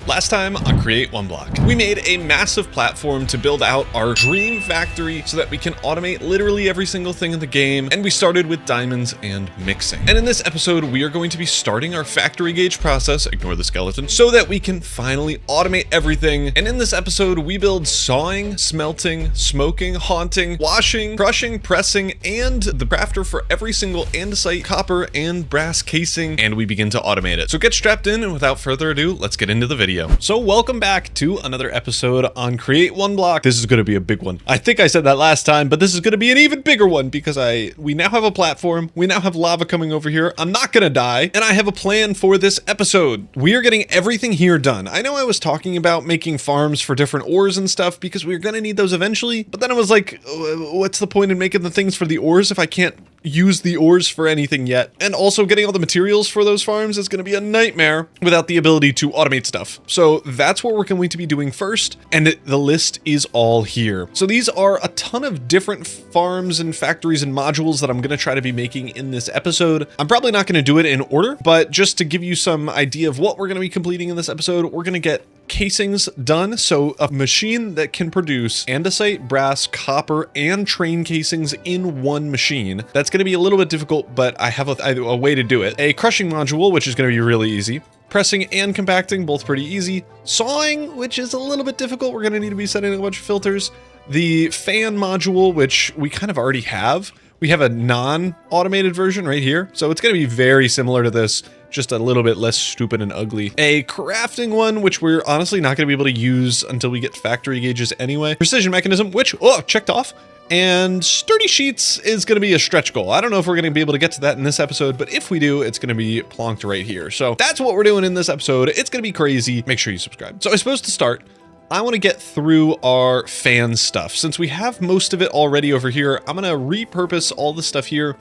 Last time on Create One Block, we made a massive platform to build out our dream factory so that we can automate literally every single thing in the game, and we started with diamonds and mixing. And in this episode, we are going to be starting our factory gauge process, ignore the skeleton, so that we can finally automate everything. And in this episode, we build sawing, smelting, smoking, haunting, washing, crushing, pressing, and the crafter for every single andesite, copper, and brass casing, and we begin to automate it. So get strapped in, and without further ado, let's get into the video. So welcome back to another episode on Create One Block. This is going to be a big one. I think I said that last time, but this is going to be an even bigger one because we now have a platform. We now have lava coming over here. I'm not going to die, and I have a plan for this episode. We are getting everything here done. I know I was talking about making farms for different ores and stuff because we're going to need those eventually, but then I was like, what's the point in making the things for the ores if I can't use the ores for anything yet? And also getting all the materials for those farms is going to be a nightmare without the ability to automate stuff. So that's what we're going to be doing first, and the list is all here. So these are a ton of different farms and factories and modules that I'm going to try to be making in this episode. I'm probably not going to do it in order, but just to give you some idea of what we're going to be completing in this episode, we're going to get casings done. So a machine that can produce andesite, brass, copper, and train casings in one machine. That's going to be a little bit difficult, but I have a way to do it. A crushing module, which is going to be really easy. Pressing and compacting, both pretty easy. Sawing, which is a little bit difficult. We're going to need to be setting a bunch of filters. The fan module, which we kind of already have. We have a non-automated version right here. So it's going to be very similar to this, just a little bit less stupid and ugly. A crafting one, which we're honestly not going to be able to use until we get factory gauges anyway. Precision mechanism, which, checked off. And sturdy sheets is going to be a stretch goal. I don't know if we're going to be able to get to that in this episode, but if we do, it's going to be plonked right here. So that's what we're doing in this episode. It's going to be crazy. Make sure you subscribe. So I suppose to start, I want to get through our fan stuff. Since we have most of it already over here, I'm going to repurpose all the stuff here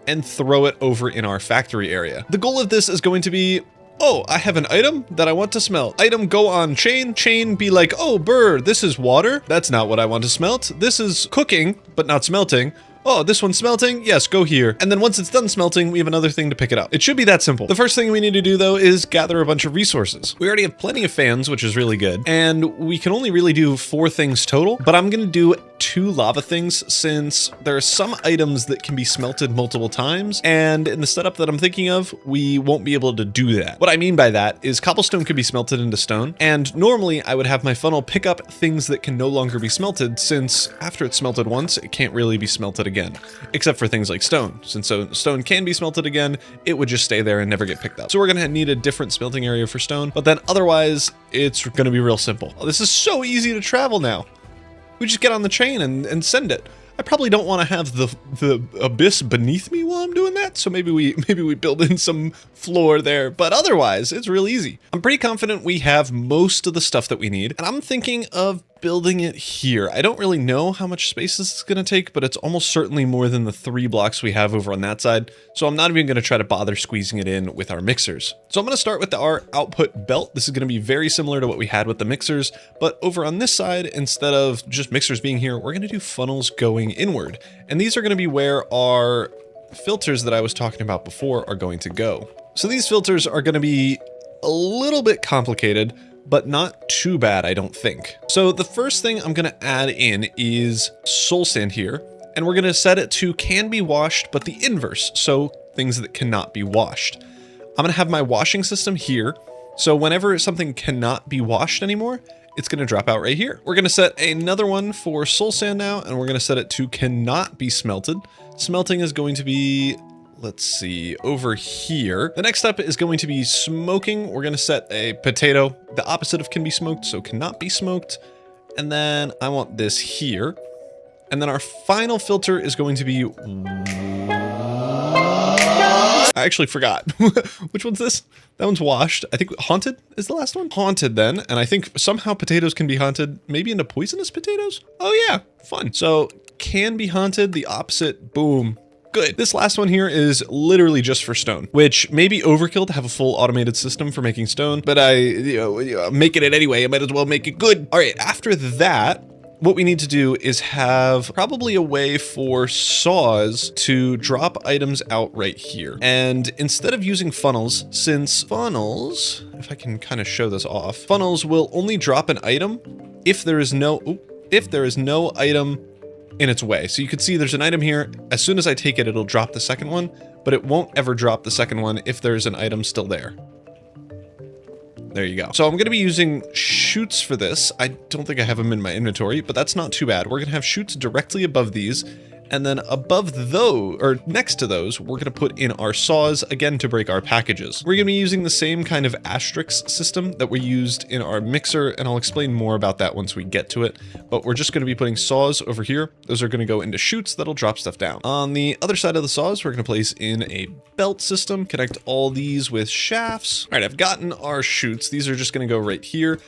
and throw it over in our factory area. The goal of this is going to be, I have an item that I want to smelt. Item go on chain. Chain be like, burr, this is water. That's not what I want to smelt. This is cooking, but not smelting. This one's smelting? Yes, go here. And then once it's done smelting, we have another thing to pick it up. It should be that simple. The first thing we need to do, though, is gather a bunch of resources. We already have plenty of fans, which is really good. And we can only really do 4 things total, but I'm going to do 2 lava things since there are some items that can be smelted multiple times. And in the setup that I'm thinking of, we won't be able to do that. What I mean by that is cobblestone could be smelted into stone. And normally I would have my funnel pick up things that can no longer be smelted, since after it's smelted once, it can't really be smelted again, except for things like stone. Since stone can be smelted again, it would just stay there and never get picked up. So we're going to need a different smelting area for stone, but then otherwise it's going to be real simple. This is so easy to travel now. We just get on the train and send it. I probably don't want to have the abyss beneath me while I'm doing that, so maybe we build in some floor there, but otherwise it's real easy. I'm pretty confident we have most of the stuff that we need, and I'm thinking of building it here. I don't really know how much space this is going to take, but it's almost certainly more than the 3 blocks we have over on that side, so I'm not even going to try to bother squeezing it in with our mixers. So I'm going to start with our output belt. This is going to be very similar to what we had with the mixers, but over on this side, instead of just mixers being here, we're going to do funnels going inward, and these are going to be where our filters that I was talking about before are going to go. So these filters are going to be a little bit complicated, but not too bad, I don't think. So the first thing I'm going to add in is soul sand here, and we're going to set it to can be washed, but the inverse, so things that cannot be washed. I'm going to have my washing system here, so whenever something cannot be washed anymore, it's going to drop out right here. We're going to set another one for soul sand now, and we're going to set it to cannot be smelted. Smelting is going to be, let's see, over here. The next step is going to be smoking. We're going to set a potato, the opposite of can be smoked, so cannot be smoked. And then I want this here. And then our final filter is going to be, I actually forgot. Which one's this? That one's washed. I think haunted is the last one. Haunted then. And I think somehow potatoes can be haunted, maybe into poisonous potatoes. Oh yeah, fun. So can be haunted, the opposite, boom. Good. This last one here is literally just for stone, which may be overkill to have a full automated system for making stone, but making it anyway, I might as well make it good. All right, after that, what we need to do is have probably a way for saws to drop items out right here. And instead of using funnels, since funnels, if I can kind of show this off, funnels will only drop an item if there is no item in its way. So you can see there's an item here. As soon as I take it, it'll drop the second one, but it won't ever drop the second one if there's an item still there. There you go. So I'm going to be using chutes for this. I don't think I have them in my inventory, but that's not too bad. We're going to have chutes directly above these. And then above those, or next to those, we're going to put in our saws, again, to break our packages. We're going to be using the same kind of asterisk system that we used in our mixer, and I'll explain more about that once we get to it. But we're just going to be putting saws over here. Those are going to go into chutes that'll drop stuff down. On the other side of the saws, we're going to place in a belt system, connect all these with shafts. All right, I've gotten our chutes. These are just going to go right here.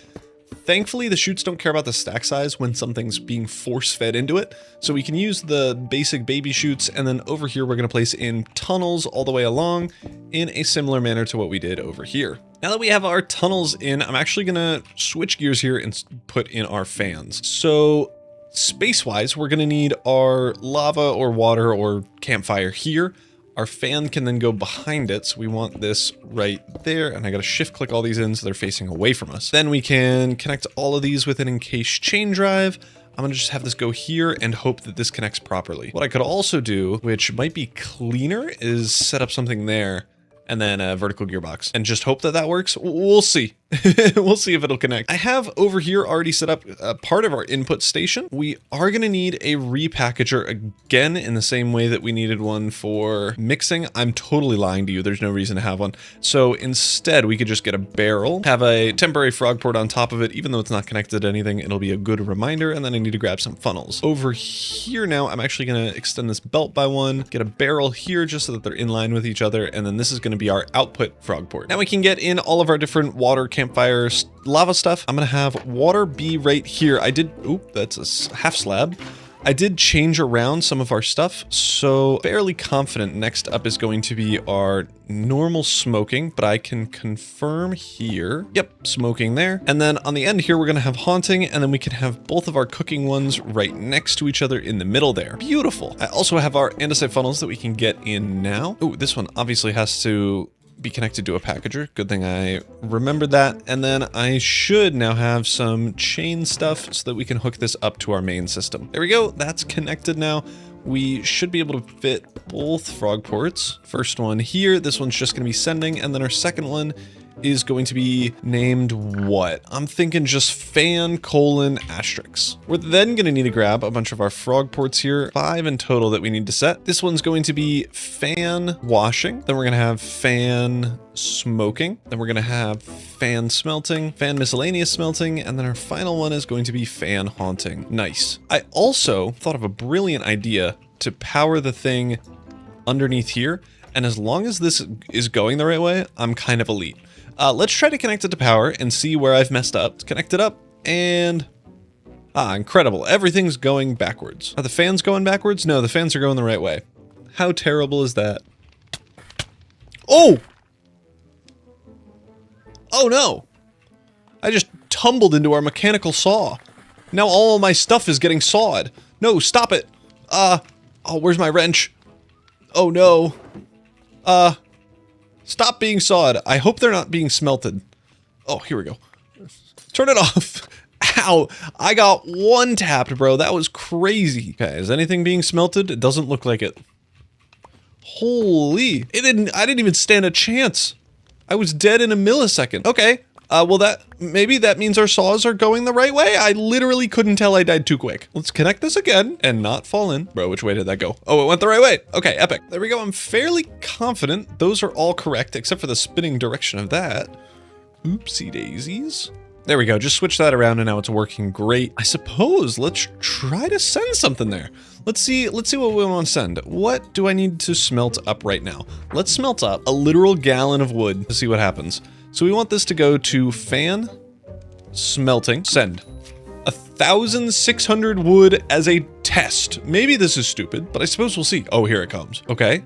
Thankfully, the chutes don't care about the stack size when something's being force-fed into it, so we can use the basic baby chutes, and then over here we're going to place in tunnels all the way along in a similar manner to what we did over here. Now that we have our tunnels in, I'm actually going to switch gears here and put in our fans. So space-wise, we're going to need our lava or water or campfire here. Our fan can then go behind it, so we want this right there, and I gotta shift click all these in so they're facing away from us. Then we can connect all of these with an encased chain drive. I'm gonna just have this go here and hope that this connects properly. What I could also do, which might be cleaner, is set up something there and then a vertical gearbox and just hope that that works. We'll see. We'll see if it'll connect. I have over here already set up a part of our input station. We are going to need a repackager again in the same way that we needed one for mixing. I'm totally lying to you. There's no reason to have one. So instead, we could just get a barrel, have a temporary frog port on top of it. Even though it's not connected to anything, it'll be a good reminder. And then I need to grab some funnels. Over here now, I'm actually going to extend this belt by one, get a barrel here just so that they're in line with each other. And then this is going to be our output frog port. Now we can get in all of our different water, campfire, lava stuff. I'm gonna have water be right here. Oop, that's a half slab. I did change around some of our stuff, so fairly confident next up is going to be our normal smoking, but I can confirm here. Yep, smoking there. And then on the end here, we're gonna have haunting, and then we can have both of our cooking ones right next to each other in the middle there. Beautiful. I also have our andesite funnels that we can get in now. Oh, this one obviously has to be connected to a packager. Good thing I remembered that. And then I should now have some chain stuff so that we can hook this up to our main system. There we go. That's connected now. We should be able to fit both frog ports. First one here. This one's just going to be sending. And then our second one is going to be named what? I'm thinking just fan : asterisk. We're then going to need to grab a bunch of our frog ports here, 5 in total that we need to set. This one's going to be fan washing. Then we're going to have fan smoking. Then we're going to have fan smelting, fan miscellaneous smelting, and then our final one is going to be fan haunting. Nice. I also thought of a brilliant idea to power the thing underneath here. And as long as this is going the right way, I'm kind of elite. Let's try to connect it to power and see where I've messed up. Let's connect it up and... incredible. Everything's going backwards. Are the fans going backwards? No, the fans are going the right way. How terrible is that? Oh! Oh no! I just tumbled into our mechanical saw. Now all of my stuff is getting sawed. No, stop it! Oh, where's my wrench? Oh no. Stop being sawed. I hope they're not being smelted. Oh, here we go. Turn it off. Ow. I got one tapped, bro. That was crazy. Okay, is anything being smelted? It doesn't look like it. Holy. I didn't even stand a chance. I was dead in a millisecond. Okay. Well, maybe that means our saws are going the right way. I literally couldn't tell I died too quick. Let's connect this again and not fall in. Bro, which way did that go? Oh, it went the right way. Okay, epic. There we go. I'm fairly confident those are all correct, except for the spinning direction of that. Oopsie daisies. There we go. Just switch that around and now it's working great. I suppose let's try to send something there. Let's see what we want to send. What do I need to smelt up right now? Let's smelt up a literal gallon of wood to see what happens. So we want this to go to fan smelting, send. 1,600 wood as a test. Maybe this is stupid, but I suppose we'll see. Oh, here it comes. Okay.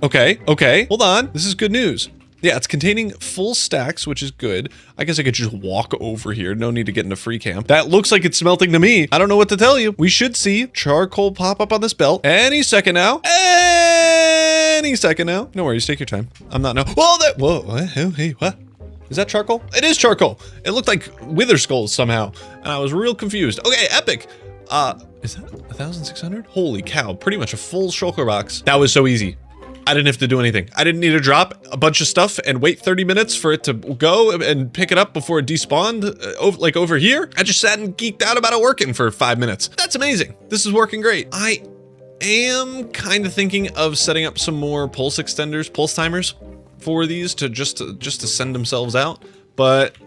Hold on. This is good news. Yeah, it's containing full stacks, which is good. I guess I could just walk over here. No need to get into free camp. That looks like it's smelting to me. I don't know what to tell you. We should see charcoal pop up on this belt any second now. Any second now. No worries, take your time. I'm not no. Whoa, hey, what? Is that charcoal? It is charcoal. It looked like wither skulls somehow, and I was real confused. Okay, epic. Is that 1,600? Holy cow, pretty much a full shulker box. That was so easy. I didn't have to do anything. I didn't need to drop a bunch of stuff and wait 30 minutes for it to go and pick it up before it despawned, like over here. I just sat and geeked out about it working for 5 minutes. That's amazing. This is working great. I am kind of thinking of setting up some more pulse extenders, pulse timers for these to just to send themselves out, but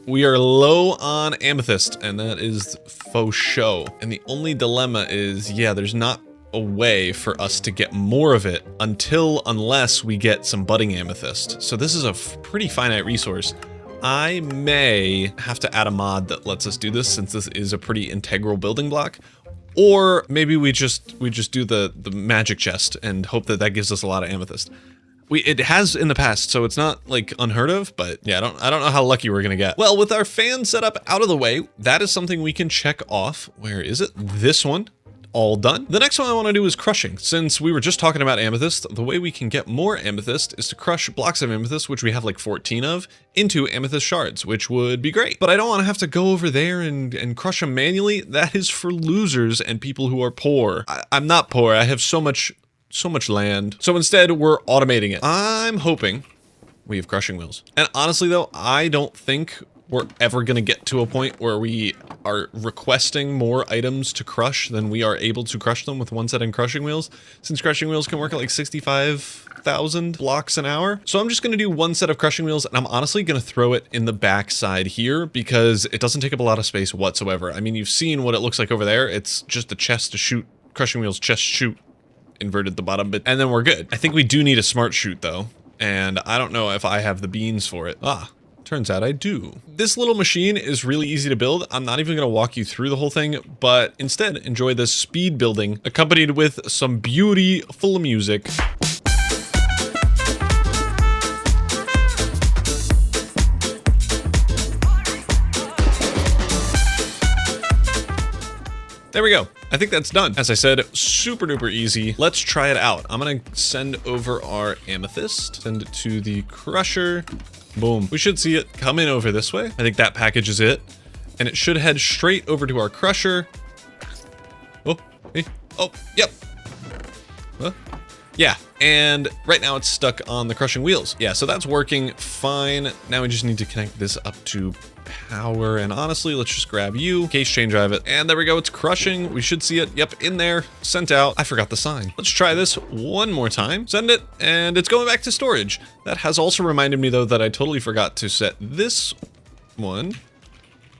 we are low on amethyst, and that is faux show. And the only dilemma is, yeah, there's not a way for us to get more of it unless we get some budding amethyst. So this is a pretty finite resource. I may have to add a mod that lets us do this, since this is a pretty integral building block. Or maybe we just do the magic chest and hope that that gives us a lot of amethyst. It has in the past, so it's not like unheard of, but yeah, I don't know how lucky we're gonna get. Well, with our fan setup out of the way, that is something we can check off. Where is it? This one. All done. The next one I want to do is crushing. Since we were just talking about amethyst, the way we can get more amethyst is to crush blocks of amethyst, which we have like 14 of, into amethyst shards, which would be great. But I don't want to have to go over there and crush them manually. That is for losers and people who are poor. I'm not poor. I have so much land. So instead, we're automating it. I'm hoping we have crushing wheels. And honestly though, I don't think we're ever gonna get to a point where we are requesting more items to crush than we are able to crush them with one set of crushing wheels, since crushing wheels can work at like 65,000 blocks an hour. So I'm just gonna do one set of crushing wheels, and I'm honestly gonna throw it in the back side here because it doesn't take up a lot of space whatsoever. I mean, you've seen what it looks like over there. It's just a chest to shoot, crushing wheels, chest shoot, inverted the bottom bit, and then we're good. I think we do need a smart shoot though, and I don't know if I have the beans for it. Turns out I do. This little machine is really easy to build. I'm not even gonna walk you through the whole thing, but instead enjoy this speed building accompanied with some beautiful music. There we go. I think that's done. As I said, super duper easy. Let's try it out. I'm gonna send over our amethyst, send it to the crusher. Boom. We should see it come in over this way. I think that package is it. And it should head straight over to our crusher. Oh, hey. Oh, yep. Huh? Yeah, and right now it's stuck on the crushing wheels. Yeah, so that's working fine. Now we just need to connect this up to power, and honestly, let's just grab you, case chain drive it, and there we go, it's crushing. We should see it, yep, in there, sent out. I forgot the sign. Let's try this one more time, send it, and it's going back to storage. That has also reminded me though that I totally forgot to set this one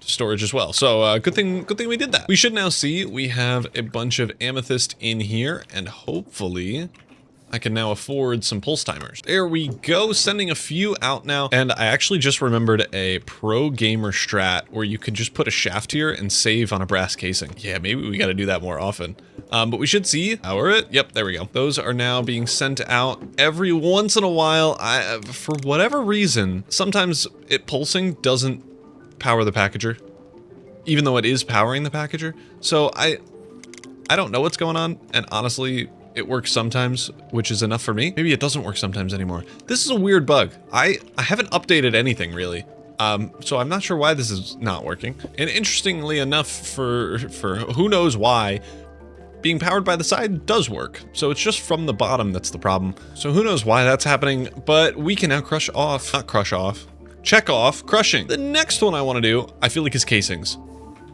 to storage as well. So good thing we did that. We should now see we have a bunch of amethyst in here, and hopefully I can now afford some pulse timers. There we go, sending a few out now. And I actually just remembered a pro gamer strat where you could just put a shaft here and save on a brass casing. Yeah, maybe we gotta do that more often. But we should see, power it. Yep, there we go. Those are now being sent out every once in a while. For whatever reason, sometimes it pulsing doesn't power the packager, even though it is powering the packager. So I don't know what's going on, and honestly, it works sometimes, which is enough for me. Maybe it doesn't work sometimes anymore. This is a weird bug. I haven't updated anything really. So I'm not sure why this is not working. And interestingly enough, for who knows why, being powered by the side does work. So it's just from the bottom that's the problem. So who knows why that's happening, but we can now check off crushing. The next one I want to do, I feel like, is casings.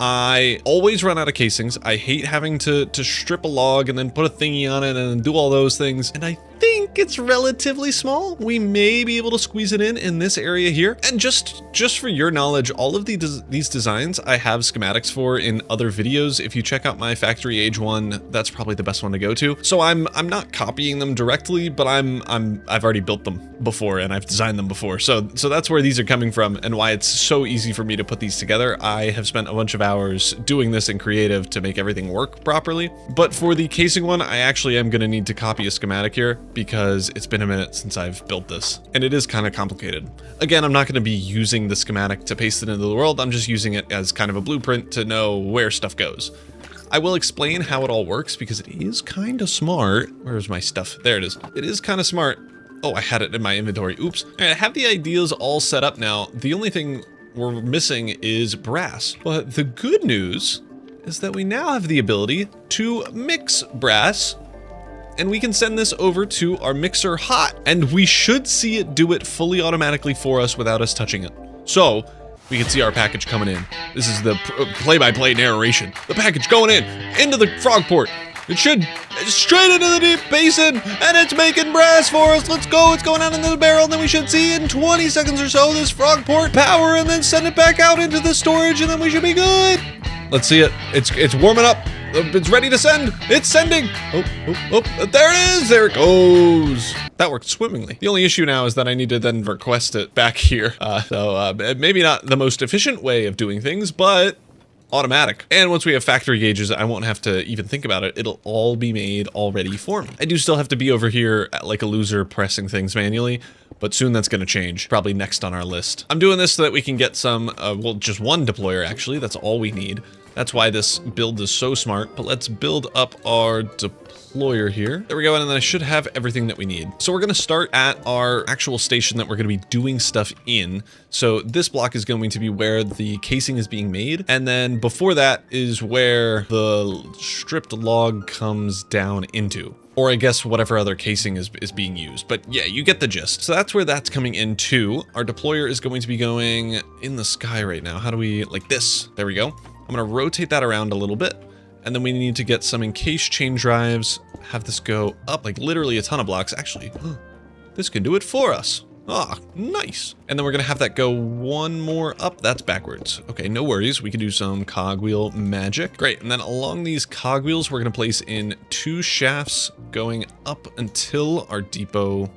I always run out of casings. I hate having to strip a log and then put a thingy on it and do all those things. And I think it's relatively small. We may be able to squeeze it in this area here. And just for your knowledge, all of these designs I have schematics for in other videos. If you check out my factory age one, that's probably the best one to go to. So I'm not copying them directly, but I've already built them before and I've designed them before. So that's where these are coming from and why it's so easy for me to put these together. I have spent a bunch of hours doing this in creative to make everything work properly. But for the casing one, I actually am going to need to copy a schematic here because because it's been a minute since I've built this, and it is kind of complicated. Again, I'm not going to be using the schematic to paste it into the world. I'm just using it as kind of a blueprint to know where stuff goes. I will explain how it all works because it is kind of smart. Where's my stuff? There it is. It is kind of smart. Oh, I had it in my inventory. Oops. I have the ideas all set up now. The only thing we're missing is brass. But the good news is that we now have the ability to mix brass, and we can send this over to our mixer hot, and we should see it do it fully automatically for us without us touching it. So we can see our package coming in. This is the play-by-play narration. The package going in, into the frog port. It should straight into the deep basin, and it's making brass for us. Let's go. It's going out into the barrel, and then we should see in 20 seconds or so this frog port power, and then send it back out into the storage, and then we should be good. Let's see it. It's warming up. It's ready to send. It's sending. Oh, there it is. There it goes. That worked swimmingly. The only issue now is that I need to then request it back here. So maybe not the most efficient way of doing things, but automatic. And once we have factory gauges, I won't have to even think about it. It'll all be made already for me. I do still have to be over here like a loser pressing things manually, but soon that's going to change. Probably next on our list. I'm doing this so that we can get some, well, just one deployer actually. That's all we need. That's why this build is so smart. But let's build up our deployer here. There we go, and then I should have everything that we need. So we're gonna start at our actual station that we're gonna be doing stuff in. So this block is going to be where the casing is being made. And then before that is where the stripped log comes down into. Or I guess whatever other casing is being used. But yeah, you get the gist. So that's where that's coming into. Our deployer is going to be going in the sky right now. How do we, like this? There we go. I'm gonna rotate that around a little bit. And then we need to get some encased chain drives, have this go up like literally a ton of blocks. Actually, this can do it for us. Ah, nice. And then we're gonna have that go one more up. That's backwards. Okay, no worries. We can do some cogwheel magic. Great, and then along these cogwheels, we're gonna place in 2 shafts going up until our depot,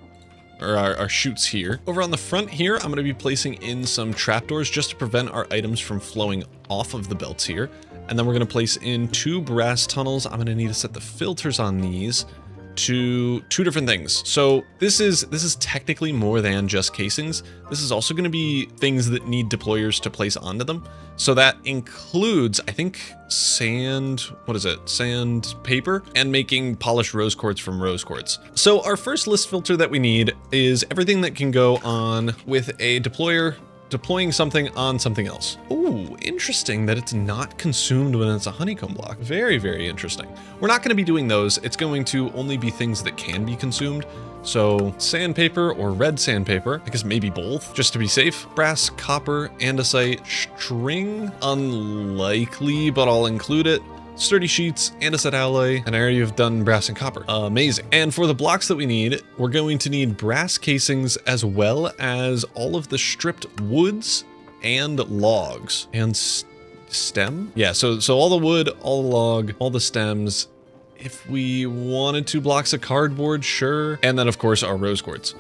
or our chutes here. Over on the front here, I'm gonna be placing in some trapdoors just to prevent our items from flowing off of the belts here. And then we're gonna place in 2 brass tunnels. I'm gonna need to set the filters on these to 2 different things. So this is technically more than just casings. This is also gonna be things that need deployers to place onto them. So that includes, I think, sandpaper, and making polished rose quartz from rose quartz. So our first list filter that we need is everything that can go on with a deployer deploying something on something else. Ooh, interesting that it's not consumed when it's a honeycomb block. Very, very interesting. We're not going to be doing those. It's going to only be things that can be consumed. So sandpaper or red sandpaper, I guess maybe both, just to be safe. Brass, copper, andesite, string, unlikely, but I'll include it. Sturdy sheets, andesite alloy, and I already have done brass and copper. Amazing. And for the blocks that we need, we're going to need brass casings as well as all of the stripped woods and logs and stem. Yeah, so all the wood, all the log, all the stems. If we wanted 2 blocks of cardboard, sure. And then of course our rose quartz,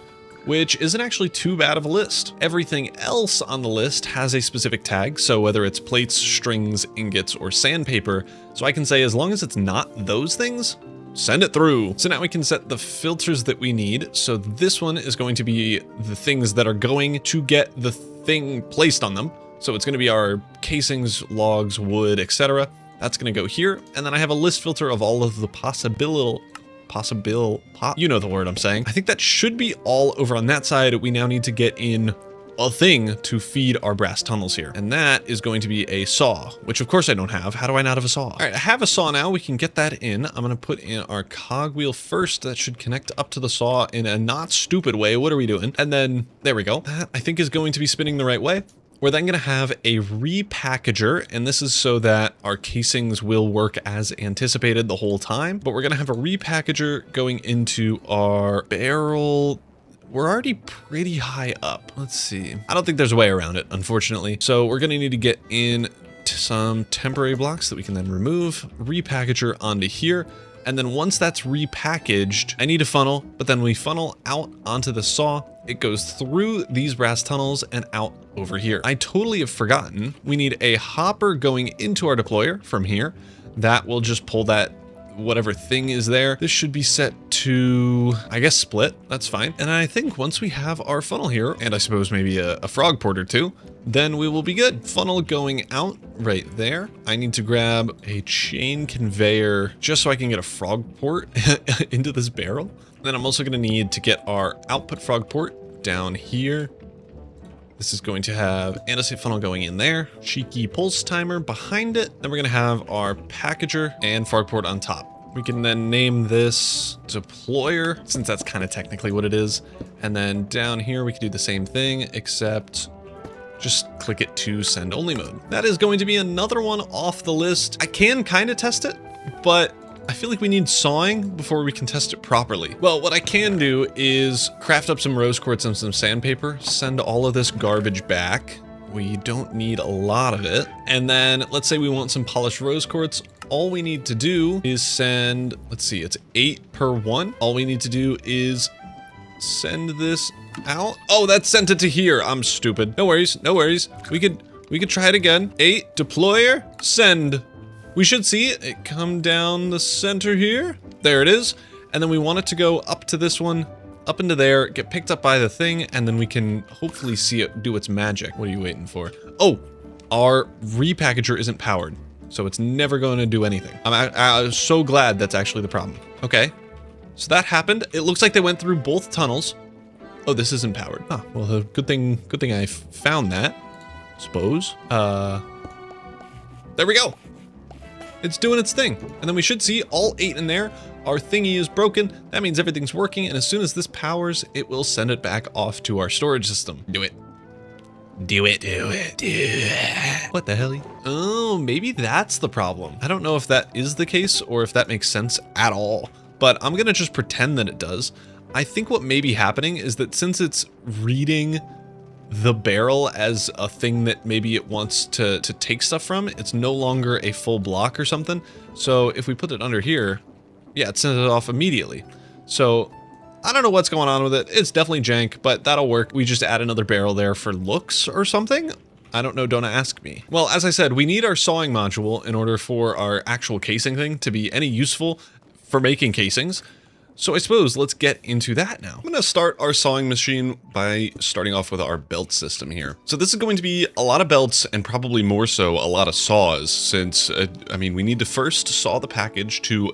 which isn't actually too bad of a list. Everything else on the list has a specific tag, so whether it's plates, strings, ingots, or sandpaper, so I can say as long as it's not those things, send it through. So now we can set the filters that we need. So this one is going to be the things that are going to get the thing placed on them. So it's gonna be our casings, logs, wood, etc. That's gonna go here. And then I have a list filter of all of the you know the word I'm saying. I think that should be all over on that side. We now need to get in a thing to feed our brass tunnels here. And that is going to be a saw, which of course I don't have. How do I not have a saw? All right, I have a saw now. We can get that in. I'm gonna put in our cogwheel first. That should connect up to the saw in a not stupid way. What are we doing? And then there we go. That I think is going to be spinning the right way. We're then going to have a repackager, and this is so that our casings will work as anticipated the whole time, but we're going to have a repackager going into our barrel. We're already pretty high up. Let's see. I don't think there's a way around it, unfortunately. So we're going to need to get in some temporary blocks that we can then remove, repackager onto here. And then once that's repackaged, I need a funnel, but then we funnel out onto the saw. It goes through these brass tunnels and out over here. I totally have forgotten. We need a hopper going into our deployer from here. That will just pull that whatever thing is there. This should be set to, I guess, split. That's fine. And I think once we have our funnel here, and I suppose maybe a frog port or two, then we will be good. Funnel going out right there. I need to grab a chain conveyor just so I can get a frog port into this barrel. Then I'm also going to need to get our output frog port down here. This is going to have andesite funnel going in there, cheeky pulse timer behind it. Then we're going to have our packager and frog port on top. We can then name this deployer, since that's kind of technically what it is. And then down here, we can do the same thing, except just click it to send only mode. That is going to be another one off the list. I can kind of test it, but I feel like we need sawing before we can test it properly. Well, what I can do is craft up some rose quartz and some sandpaper, send all of this garbage back. We don't need a lot of it. And then let's say we want some polished rose quartz. All we need to do is send, let's see, it's 8 per 1. All we need to do is send this out. Oh, that sent it to here. I'm stupid. No worries, no worries. We could try it again. 8, deployer, send. We should see it come down the center here. There it is. And then we want it to go up to this one, up into there, get picked up by the thing, and then we can hopefully see it do its magic. What are you waiting for? Oh, our repackager isn't powered, so it's never going to do anything. I'm so glad that's actually the problem. Okay, so that happened. It looks like they went through both tunnels. Oh, this isn't powered. Ah, well, good thing I found that, suppose. There we go. It's doing its thing. And then we should see all 8 in there. Our thingy is broken. That means everything's working. And as soon as this powers, it will send it back off to our storage system. Do it. Do it, do it, do it. What the hell? Oh, maybe that's the problem. I don't know if that is the case or if that makes sense at all, but I'm gonna just pretend that it does. I think what may be happening is that since it's reading the barrel as a thing that maybe it wants to take stuff from, it's no longer a full block or something. So if we put it under here, yeah, it sends it off immediately. So I don't know what's going on with it. It's definitely jank, but that'll work. We just add another barrel there for looks or something. I don't know, don't ask me. Well, as I said, we need our sawing module in order for our actual casing thing to be any useful for making casings. So I suppose let's get into that now. I'm gonna start our sawing machine by starting off with our belt system here. So this is going to be a lot of belts and probably more so a lot of saws since, I mean, we need to first saw the package to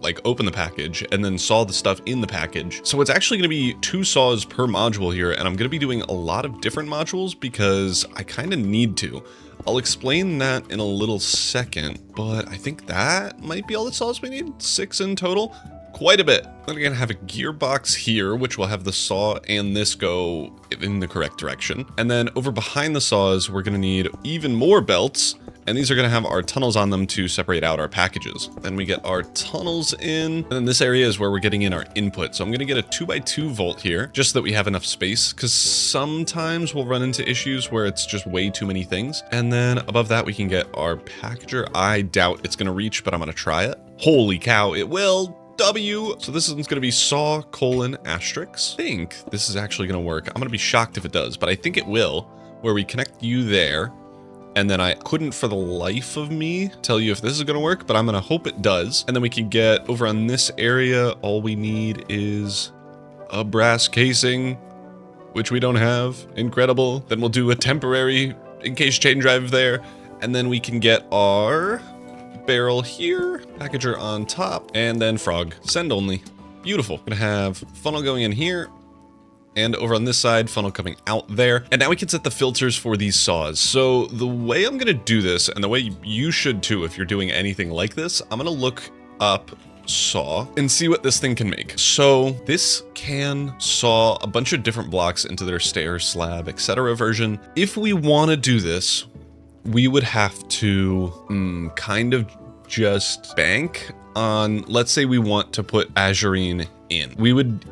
like open the package and then saw the stuff in the package. So it's actually gonna be 2 saws per module here, and I'm gonna be doing a lot of different modules because I kind of need to. I'll explain that in a little second, but I think that might be all the saws we need, 6 in total. Quite a bit. Then we're gonna have a gearbox here, which will have the saw and this go in the correct direction. And then over behind the saws, we're gonna need even more belts, and these are gonna have our tunnels on them to separate out our packages. Then we get our tunnels in, and then this area is where we're getting in our input. So I'm gonna get a 2x2 volt here, just so that we have enough space, because sometimes we'll run into issues where it's just way too many things. And then above that, we can get our packager. I doubt it's gonna reach, but I'm gonna try it. Holy cow, it will. W. So this one's gonna be saw : asterisk. I think this is actually gonna work. I'm gonna be shocked if it does, but I think it will, where we connect you there. And then I couldn't for the life of me tell you if this is gonna work, but I'm gonna hope it does. And then we can get over on this area, all we need is a brass casing, which we don't have. Incredible. Then we'll do a temporary in case chain drive there. And then we can get our barrel here, packager on top, and then frog. Send only. Beautiful. Gonna have funnel going in here, and over on this side, funnel coming out there. And now we can set the filters for these saws. So the way I'm gonna do this, and the way you should too if you're doing anything like this, I'm gonna look up saw and see what this thing can make. So this can saw a bunch of different blocks into their stair, slab, etc. version. If we wanna do this, we would have to kind of just bank on, let's say we want to put azurine in. We would,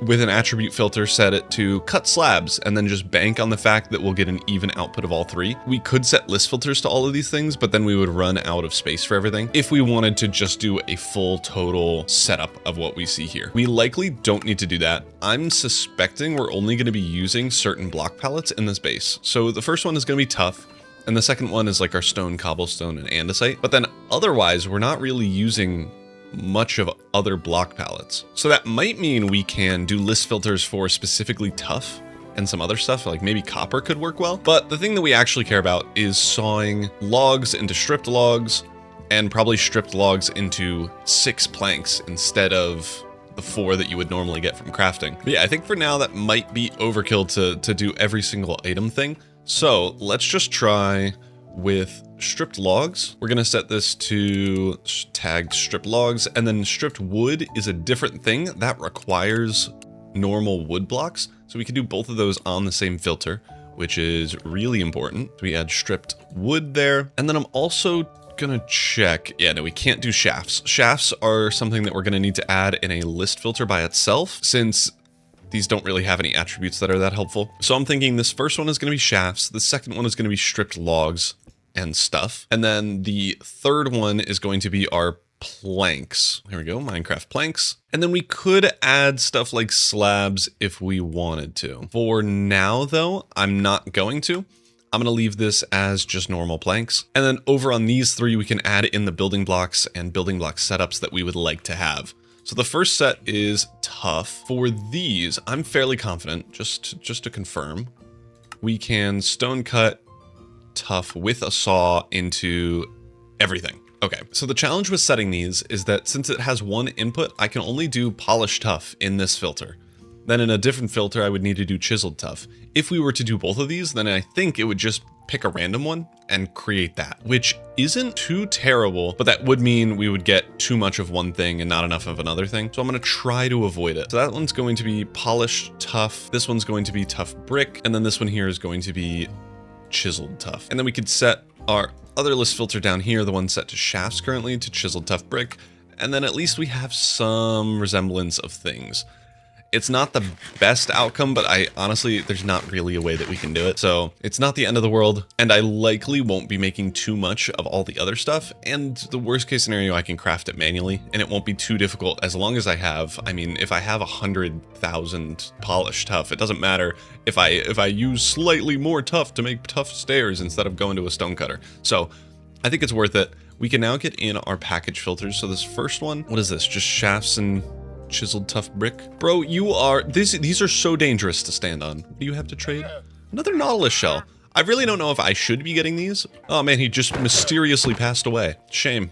with an attribute filter, set it to cut slabs and then just bank on the fact that we'll get an even output of all 3. We could set list filters to all of these things, but then we would run out of space for everything if we wanted to just do a full total setup of what we see here. We likely don't need to do that. I'm suspecting we're only going to be using certain block palettes in this base. So the first one is going to be tough. And the second one is like our stone, cobblestone, and andesite. But then otherwise, we're not really using much of other block palettes. So that might mean we can do list filters for specifically tough and some other stuff, like maybe copper could work well. But the thing that we actually care about is sawing logs into stripped logs, and probably stripped logs into 6 planks instead of the 4 that you would normally get from crafting. But yeah, I think for now that might be overkill to do every single item thing. So let's just try with stripped logs. We're gonna set this to tagged stripped logs, and then stripped wood is a different thing that requires normal wood blocks. So we can do both of those on the same filter, which is really important. So we add stripped wood there. And then I'm also gonna check. Yeah, no, we can't do shafts. Shafts are something that we're gonna need to add in a list filter by itself, since these don't really have any attributes that are that helpful. So I'm thinking this first one is gonna be shafts. The second one is gonna be stripped logs and stuff. And then the third one is going to be our planks. Here we go, Minecraft planks. And then we could add stuff like slabs if we wanted to. For now though, I'm not going to. I'm gonna leave this as just normal planks. And then over on these 3, we can add in the building blocks and building block setups that we would like to have. So the first set is tough. For these, I'm fairly confident, just to confirm, we can stone cut tough with a saw into everything. Okay, so the challenge with setting these is that since it has 1 input, I can only do polished tough in this filter. Then in a different filter, I would need to do chiseled tough. If we were to do both of these, then I think it would just pick a random one and create that, which isn't too terrible, but that would mean we would get too much of one thing and not enough of another thing. So I'm gonna try to avoid it. So that one's going to be polished tough. This one's going to be tough brick. And then this one here is going to be chiseled tough. And then we could set our other list filter down here, the one set to shafts currently, to chiseled tough brick. And then at least we have some resemblance of things. It's not the best outcome, but honestly, there's not really a way that we can do it. So it's not the end of the world, and I likely won't be making too much of all the other stuff. And the worst case scenario, I can craft it manually, and it won't be too difficult as long as I have, I mean, if I have 100,000 polished tough, it doesn't matter if I use slightly more tough to make tough stairs instead of going to a stone cutter. So I think it's worth it. We can now get in our package filters. So this first one, what is this? Just shafts and chiseled tough brick. Bro, you are, these are so dangerous to stand on. What do you have to trade? Another Nautilus shell. I really don't know if I should be getting these. Oh man, he just mysteriously passed away. Shame.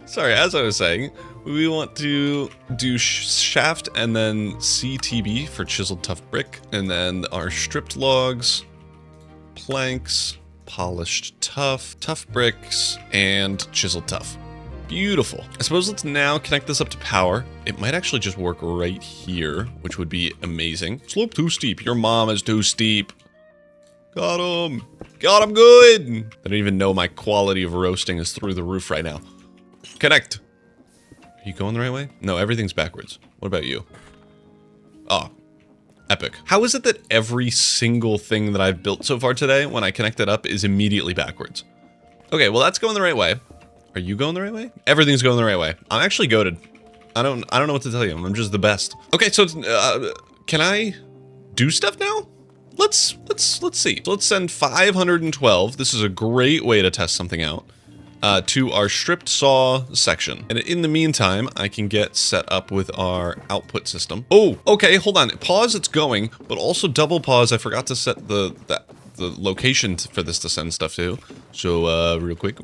Sorry, as I was saying, we want to do shaft and then CTB for chiseled tough brick. And then our stripped logs, planks, polished tough, tough bricks, and chiseled tough. Beautiful. I suppose let's now connect this up to power. It might actually just work right here, which would be amazing. Slope too steep. Your mom is too steep. Got him. Got him good. I don't even know my quality of roasting is through the roof right now. Connect. Are you going the right way? No, everything's backwards. What about you? Oh, epic. How is it that every single thing that I've built so far today, when I connect it up, is immediately backwards? Okay, well, that's going the right way. Are you going the right way? Everything's going the right way. I'm actually goated. I don't know what to tell you. I'm just the best. Okay, so can I do stuff now? Let's see. So let's send 512. This is a great way to test something out. To our stripped saw section. And in the meantime, I can get set up with our output system. Oh, okay, hold on. Pause, it's going, but also double pause. I forgot to set the location for this to send stuff to. So real quick,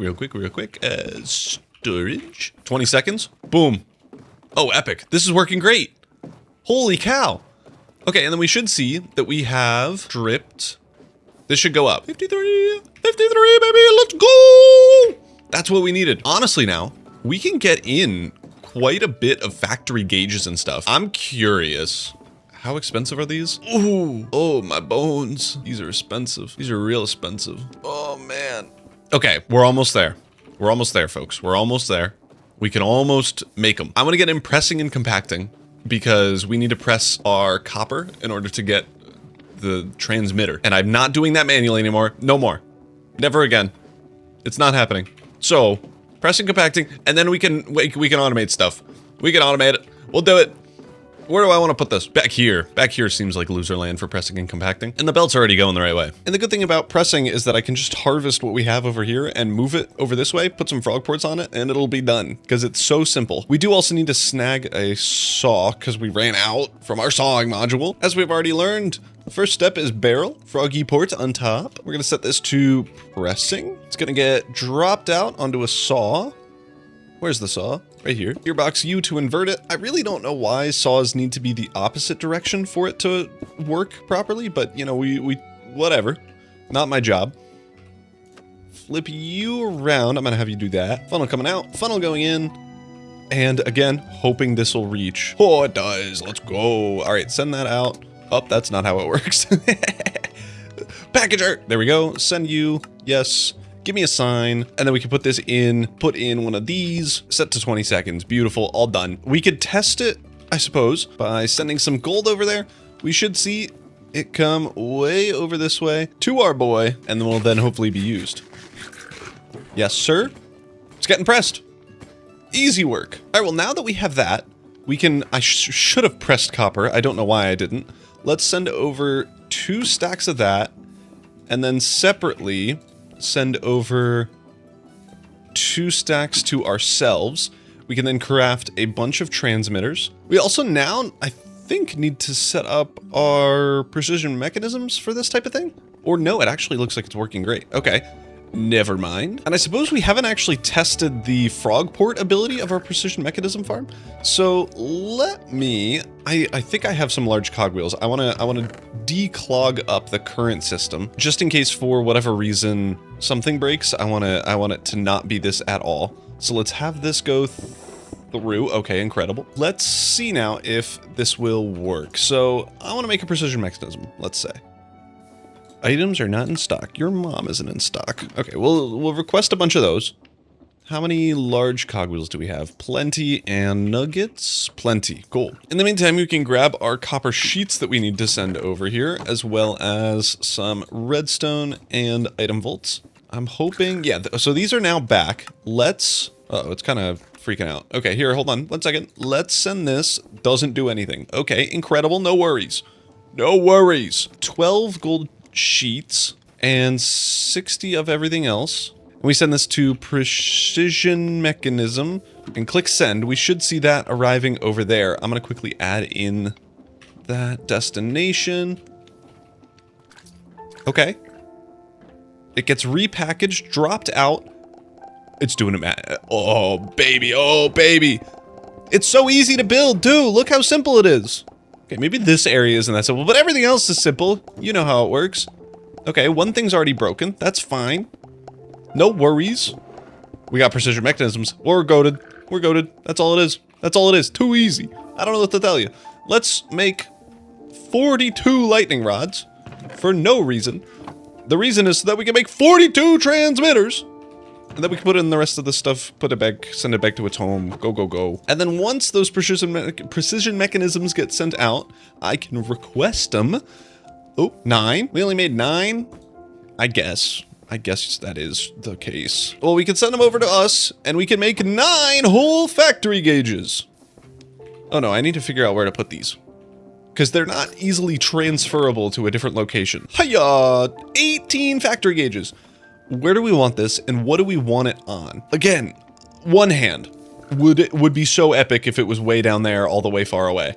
storage. 20 seconds. Boom. Oh, epic. This is working great. Holy cow. Okay, and then we should see that we have stripped. This should go up. 53, baby, let's go. That's what we needed. Honestly now, we can get in quite a bit of factory gauges and stuff. I'm curious. How expensive are these? Ooh, oh, my bones. These are expensive. These are real expensive. Oh, man. Okay, we're almost there. We're almost there, folks. We're almost there. We can almost make them. I'm going to get in pressing and compacting because we need to press our copper in order to get the transmitter. And I'm not doing that manually anymore. No more. Never again. It's not happening. So, pressing, compacting, and then we can automate stuff. We can automate it. We'll do it. Where do I want to put this? Back here. Back here seems like loser land for pressing and compacting. And the belt's already going the right way. And the good thing about pressing is that I can just harvest what we have over here and move it over this way, put some frog ports on it, and it'll be done. Because it's so simple. We do also need to snag a saw because we ran out from our sawing module. As we've already learned, the first step is barrel, froggy port on top. We're going to set this to pressing. It's going to get dropped out onto a saw. Where's the saw? Right here. Gearbox U to invert it. I really don't know why saws need to be the opposite direction for it to work properly, but you know, we whatever. Not my job. Flip you around. I'm gonna have you do that. Funnel coming out, funnel going in. And again, hoping this will reach. Oh, it does. Let's go. All right, send that out. Oh, that's not how it works. Packager. There we go. Send you. Yes. Give me a sign, and then we can put this in, put in one of these, set to 20 seconds. Beautiful, all done. We could test it, I suppose, by sending some gold over there. We should see it come way over this way to our boy, and then will then hopefully be used. Yes, sir. It's getting pressed. Easy work. All right, well, now that we have that, we can, I should have pressed copper. I don't know why I didn't. Let's send over 2 stacks of that, and then separately, send over 2 stacks to ourselves. We can then craft a bunch of transmitters. We also now, I think, need to set up our precision mechanisms for this type of thing. Or no, it actually looks like it's working great. Okay, never mind. And I suppose we haven't actually tested the frog port ability of our precision mechanism farm. So let me, I think I have some large cogwheels. I wanna declog up the current system just in case for whatever reason something breaks. I want it to not be this at all. So let's have this go through. Okay, incredible. Let's see now if this will work. So I want to make a precision mechanism, let's say. Items are not in stock. Your mom isn't in stock. Okay, we'll request a bunch of those. How many large cogwheels do we have? Plenty. And nuggets? Plenty. Cool. In the meantime, we can grab our copper sheets that we need to send over here, as well as some redstone and item volts. I'm hoping, yeah, so these are now back. Let's, uh-oh, it's kind of freaking out. Okay, here, hold on 1 second. Let's send this. Doesn't do anything. Okay, incredible. No worries. No worries. 12 gold sheets and 60 of everything else. We send this to precision mechanism and click send. We should see that arriving over there. I'm going to quickly add in that destination. Okay. It gets repackaged, dropped out. It's doing it, man. Oh, baby. Oh, baby. It's so easy to build, too. Look how simple it is. Okay, maybe this area isn't that simple, but everything else is simple. You know how it works. Okay, one thing's already broken. That's fine. No worries. We got precision mechanisms. We're goated. We're goated. That's all it is. That's all it is. Too easy. I don't know what to tell you. Let's make 42 lightning rods for no reason. The reason is so that we can make 42 transmitters. And then we can put in the rest of the stuff, put it back, send it back to its home, go, go, go. And then once those precision mechanisms get sent out, I can request them. Oh, 9. We only made 9. I guess that is the case. Well, we can send them over to us, and we can make 9 whole factory gauges. Oh no, I need to figure out where to put these. Because they're not easily transferable to a different location. Hiya! 18 factory gauges. Where do we want this, and what do we want it on? Again, one hand. Would be so epic if it was way down there, all the way far away.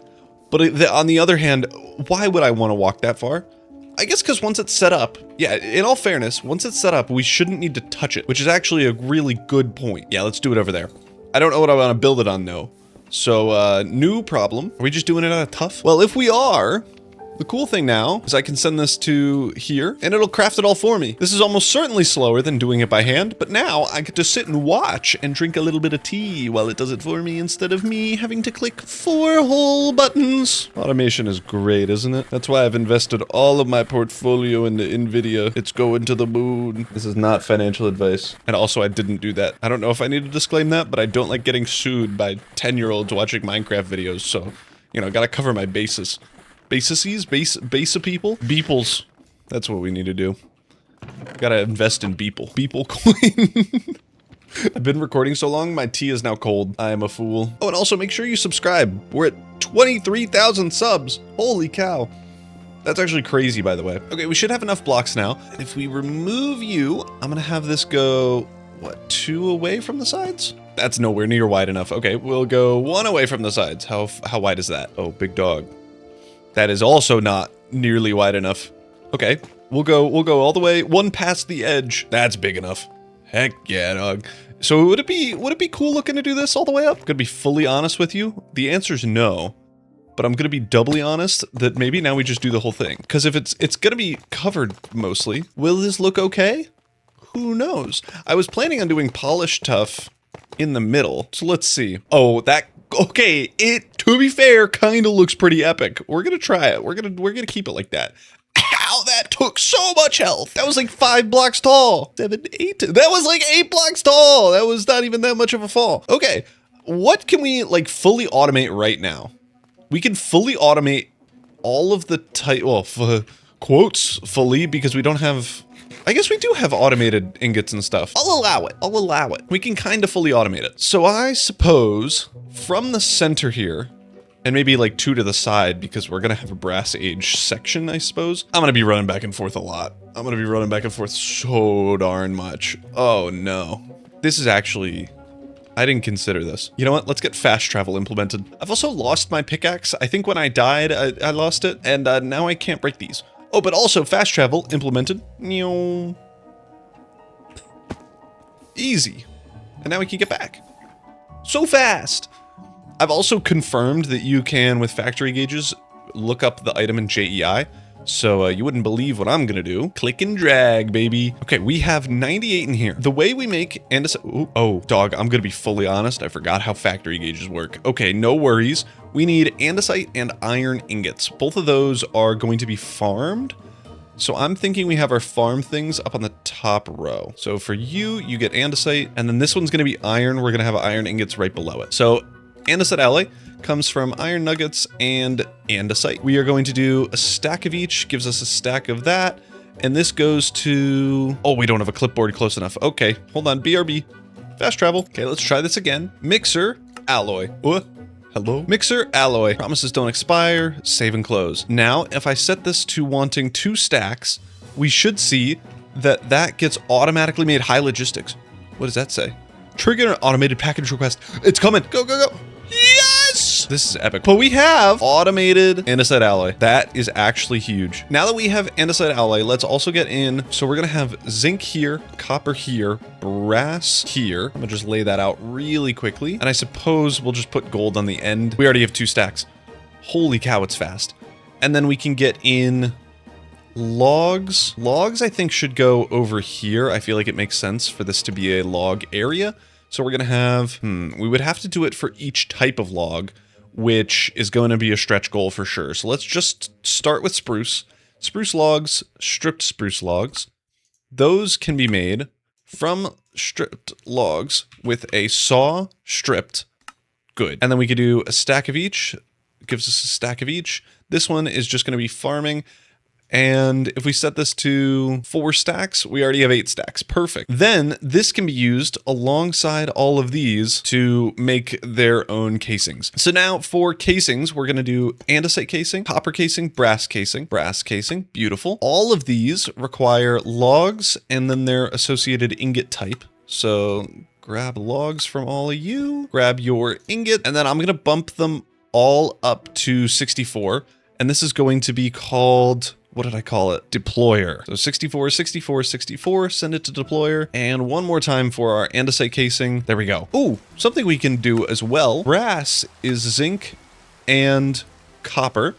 But on the other hand, why would I want to walk that far? I guess because once it's set up, yeah, in all fairness, once it's set up, we shouldn't need to touch it, which is actually a really good point. Yeah, let's do it over there. I don't know what I want to build it on, though. So, new problem. Are we just doing it out of tough? Well, if we are, the cool thing now is I can send this to here, and it'll craft it all for me. This is almost certainly slower than doing it by hand, but now I get to sit and watch and drink a little bit of tea while it does it for me instead of me having to click 4 whole buttons. Automation is great, isn't it? That's why I've invested all of my portfolio into NVIDIA. It's going to the moon. This is not financial advice. And also, I didn't do that. I don't know if I need to disclaim that, but I don't like getting sued by 10-year-olds watching Minecraft videos, so, you know, gotta cover my bases. Base of people? Beeples. That's what we need to do. Gotta invest in Beeple. Beeple coin. I've been recording so long, my tea is now cold. I am a fool. Oh, and also make sure you subscribe. We're at 23,000 subs. Holy cow. That's actually crazy, by the way. Okay, we should have enough blocks now. And if we remove you, I'm gonna have this go, what, 2 away from the sides? That's nowhere near wide enough. Okay, we'll go 1 away from the sides. How wide is that? Oh, big dog. That is also not nearly wide enough. Okay, we'll go all the way 1 past the edge. That's big enough. Heck yeah, dog. So would it be cool looking to do this all the way up? Gonna be fully honest with you. The answer is no. But I'm gonna be doubly honest that maybe now we just do the whole thing. Because if it's gonna be covered mostly, will this look okay? Who knows? I was planning on doing polished tough in the middle. So let's see. Oh, okay, it, to be fair, kind of looks pretty epic. We're gonna try it. We're gonna keep it like that. Ow, that took so much health. That was like 5 blocks tall. 7, 8. That was like 8 blocks tall. That was not even that much of a fall. Okay, what can we like fully automate right now? We can fully automate all of the type, well, quotes fully, because we don't have, I guess we do have automated ingots and stuff. I'll allow it. We can kind of fully automate it. So I suppose from the center here, and maybe like 2 to the side, because we're gonna have a brass age section, I suppose. I'm gonna be running back and forth a lot. I'm gonna be running back and forth so darn much. Oh no. This is actually, I didn't consider this. You know what? Let's get fast travel implemented. I've also lost my pickaxe. I think when I died, I lost it, and now I can't break these. Oh, but also fast travel implemented. Easy. And now we can get back. So fast. I've also confirmed that you can, with factory gauges, look up the item in JEI. So you wouldn't believe what I'm gonna do. Click and drag, baby. Okay, we have 98 in here. The way we make andesite, oh, dog, I'm gonna be fully honest. I forgot how factory gauges work. Okay, no worries. We need andesite and iron ingots. Both of those are going to be farmed. So I'm thinking we have our farm things up on the top row. So for you, you get andesite, and then this one's gonna be iron. We're gonna have iron ingots right below it. So andesite alloy comes from iron nuggets and andesite. We are going to do a stack of each, gives us a stack of that. And this goes to, oh, we don't have a clipboard close enough. Okay, hold on, BRB, fast travel. Okay, let's try this again. Mixer, alloy. Hello? Mixer, alloy. Promises don't expire, save and close. Now, if I set this to wanting 2 stacks, we should see that that gets automatically made high logistics. What does that say? Trigger an automated package request. It's coming. Go, go, go. Yes! This is epic. But we have automated andesite alloy. That is actually huge. Now that we have andesite alloy, let's also get in. So we're going to have zinc here, copper here, brass here. I'm going to just lay that out really quickly. And I suppose we'll just put gold on the end. We already have 2 stacks. Holy cow, it's fast. And then we can get in logs. Logs, I think, should go over here. I feel like it makes sense for this to be a log area. So we're going to have, we would have to do it for each type of log, which is going to be a stretch goal for sure. So let's just start with spruce. Spruce logs, stripped spruce logs. Those can be made from stripped logs with a saw stripped. Good. And then we could do a stack of each. It gives us a stack of each. This one is just going to be farming. And if we set this to 4 stacks, we already have 8 stacks. Perfect. Then this can be used alongside all of these to make their own casings. So now for casings, we're going to do andesite casing, copper casing, brass casing. Beautiful. All of these require logs and then their associated ingot type. So grab logs from all of you, grab your ingot, and then I'm going to bump them all up to 64. And this is going to be called, what did I call it? Deployer. So 64, 64, 64, send it to deployer. And one more time for our andesite casing. There we go. Ooh, something we can do as well. Brass is zinc and copper.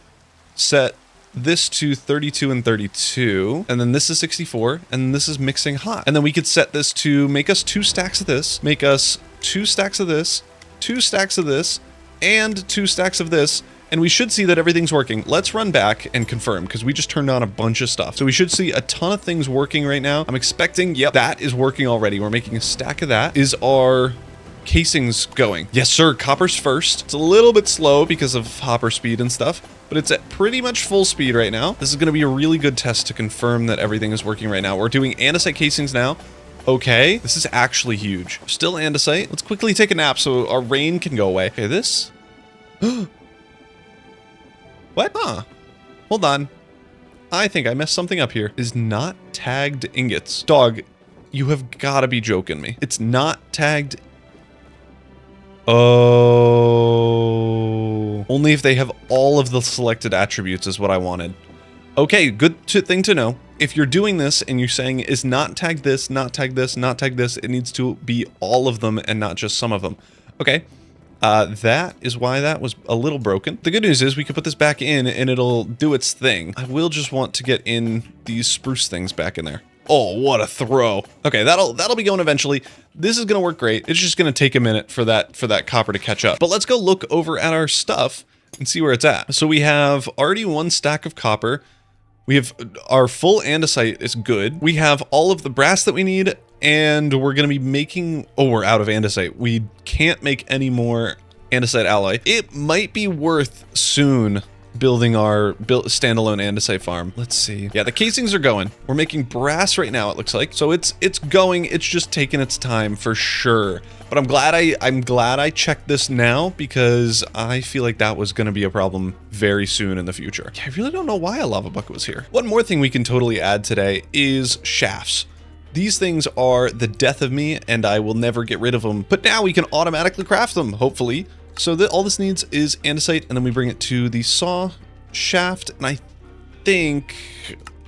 Set this to 32 and 32. And then this is 64. And this is mixing hot. And then we could set this to make us 2 stacks of this, make us 2 stacks of this, 2 stacks of this, and 2 stacks of this. And we should see that everything's working. Let's run back and confirm, because we just turned on a bunch of stuff. So we should see a ton of things working right now. I'm expecting, yep, that is working already. We're making a stack of that. Is our casings going? Yes, sir. Copper's first. It's a little bit slow because of hopper speed and stuff, but it's at pretty much full speed right now. This is going to be a really good test to confirm that everything is working right now. We're doing andesite casings now. Okay, this is actually huge. Still andesite. Let's quickly take a nap so our rain can go away. Okay, this. What? Huh. Hold on. I think I messed something up here. Is not tagged ingots. Dog, you have got to be joking me. It's not tagged. Oh. Only if they have all of the selected attributes is what I wanted. Okay, good thing to know. If you're doing this and you're saying is not tag this, not tag this, not tag this, it needs to be all of them and not just some of them. Okay. That is why that was a little broken. The good news is we can put this back in and it'll do its thing. I will just want to get in these spruce things back in there. Oh, what a throw. Okay, that'll be going eventually. This is gonna work great. It's just gonna take a minute for that copper to catch up. But let's go look over at our stuff and see where it's at. So we have already 1 stack of copper. We have our full andesite is good. We have all of the brass that we need, and we're going to be making... Oh, we're out of andesite. We can't make any more andesite alloy. It might be worth soon building our standalone andesite farm. Let's see. Yeah, the casings are going. We're making brass right now, it looks like. So it's going. It's just taking its time for sure. But I'm glad I checked this now because I feel like that was going to be a problem very soon in the future. I really don't know why a lava bucket was here. One more thing we can totally add today is shafts. These things are the death of me and I will never get rid of them. But now we can automatically craft them, hopefully. So all this needs is andesite, and then we bring it to the saw shaft, and I think...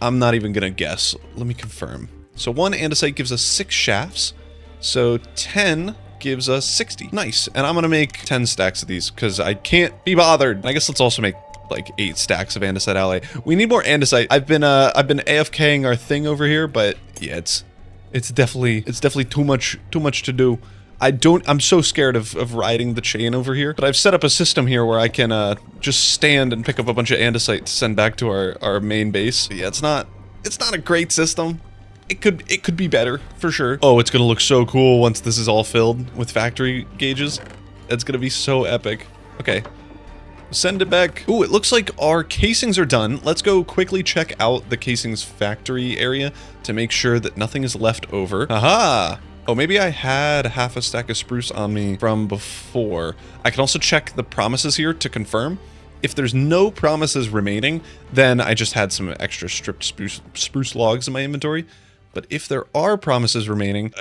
I'm not even gonna guess. Let me confirm. So 1 andesite gives us 6 shafts, so 10 gives us 60. Nice, and I'm gonna make 10 stacks of these, because I can't be bothered. And I guess let's also make like 8 stacks of andesite alloy. We need more andesite. I've been AFKing our thing over here, but yeah, it's definitely too much to do. I'm so scared of riding the chain over here, but I've set up a system here where I can just stand and pick up a bunch of andesite to send back to our main base. Yeah, it's not a great system. It could be better for sure. Oh, it's gonna look so cool once this is all filled with factory gauges. It's gonna be so epic. Okay, send it back. Ooh, it looks like our casings are done. Let's go quickly check out the casings factory area to make sure that nothing is left over. Aha! Oh, maybe I had half a stack of spruce on me from before. I can also check the promises here to confirm. If there's no promises remaining, then I just had some extra stripped spruce logs in my inventory. But if there are promises remaining,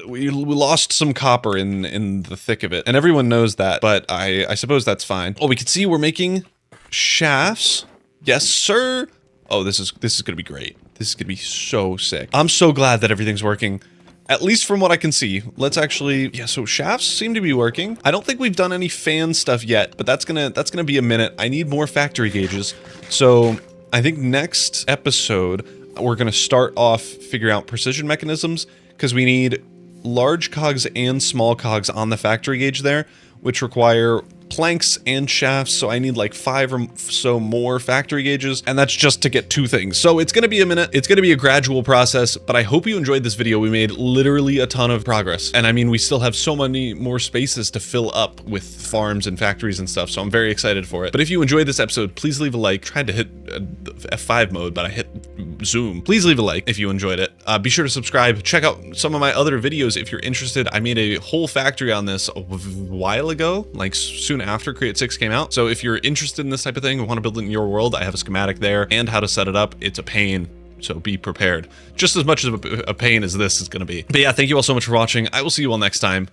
we lost some copper in the thick of it. And everyone knows that, but I suppose that's fine. Oh, we can see we're making shafts. Yes, sir. Oh, this is gonna be great. This is gonna be so sick. I'm so glad that everything's working. At least from what I can see. Let's actually, yeah, so shafts seem to be working. I don't think we've done any fan stuff yet, but that's gonna be a minute. I need more factory gauges. So I think next episode, we're gonna start off figuring out precision mechanisms, because we need large cogs and small cogs on the factory gauge there, which require planks and shafts, so I need like 5 or so more factory gauges, and that's just to get 2 things. So it's gonna be a minute, it's gonna be a gradual process, but I hope you enjoyed this video. We made literally a ton of progress, and I mean, we still have so many more spaces to fill up with farms and factories and stuff, so I'm very excited for it. But if you enjoyed this episode, please leave a like. Tried to hit F5 mode, but I hit zoom. Please leave a like if you enjoyed it. Be sure to subscribe. Check out some of my other videos if you're interested. I made a whole factory on this a while ago, like soon after Create 6 came out. So if you're interested in this type of thing and want to build it in your world, I have a schematic there and how to set it up. It's a pain, so be prepared. Just as much of a pain as this is going to be. But yeah, thank you all so much for watching. I will see you all next time.